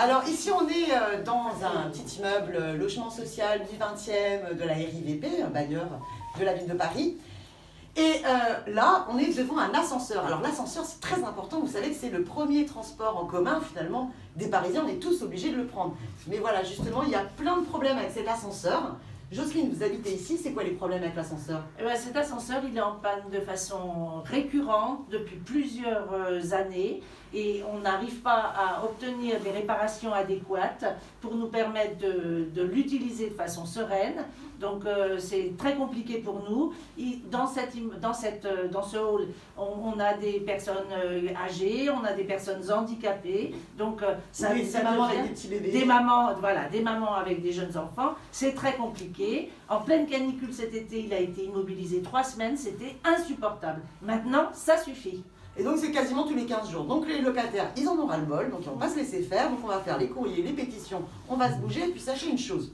Alors ici on est dans un petit immeuble logement social du 20e de la RIVP, un bailleur de la ville de Paris. Et là on est devant un ascenseur. Alors l'ascenseur c'est très important, vous savez que c'est le premier transport en commun finalement des Parisiens, on est tous obligés de le prendre. Mais voilà, justement il y a plein de problèmes avec cet ascenseur. Jocelyne, vous habitez ici, c'est quoi les problèmes avec l'ascenseur? Cet ascenseur, il est en panne de façon récurrente depuis plusieurs années et on n'arrive pas à obtenir des réparations adéquates pour nous permettre de l'utiliser de façon sereine. Donc c'est très compliqué pour nous. Dans ce hall, on a des personnes âgées, on a des personnes handicapées. Donc ça des mamans avec des petits bébés. Des mamans avec des jeunes enfants. C'est très compliqué. En pleine canicule cet été, il a été immobilisé 3 semaines. C'était insupportable. Maintenant, ça suffit. Et donc c'est quasiment tous les 15 jours. Donc les locataires, ils en ont ras-le-bol, donc ils vont pas se laisser faire. Donc on va faire les courriers, les pétitions, on va se bouger. Et puis sachez une chose,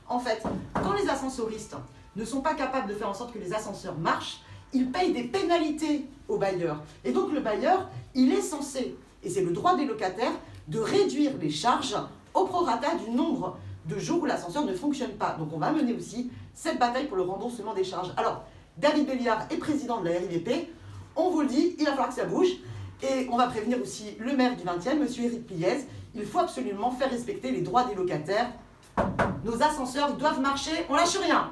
en fait, quand les ascensoristes ne sont pas capables de faire en sorte que les ascenseurs marchent, ils payent des pénalités au bailleur. Et donc le bailleur, il est censé, et c'est le droit des locataires, de réduire les charges au prorata du nombre de jours où l'ascenseur ne fonctionne pas. Donc on va mener aussi cette bataille pour le remboursement des charges. Alors, David Belliard est président de la RIVP. On vous le dit, il va falloir que ça bouge. Et on va prévenir aussi le maire du 20e, M. Éric Pliez. Il faut absolument faire respecter les droits des locataires. Nos ascenseurs, ils doivent marcher, on lâche rien.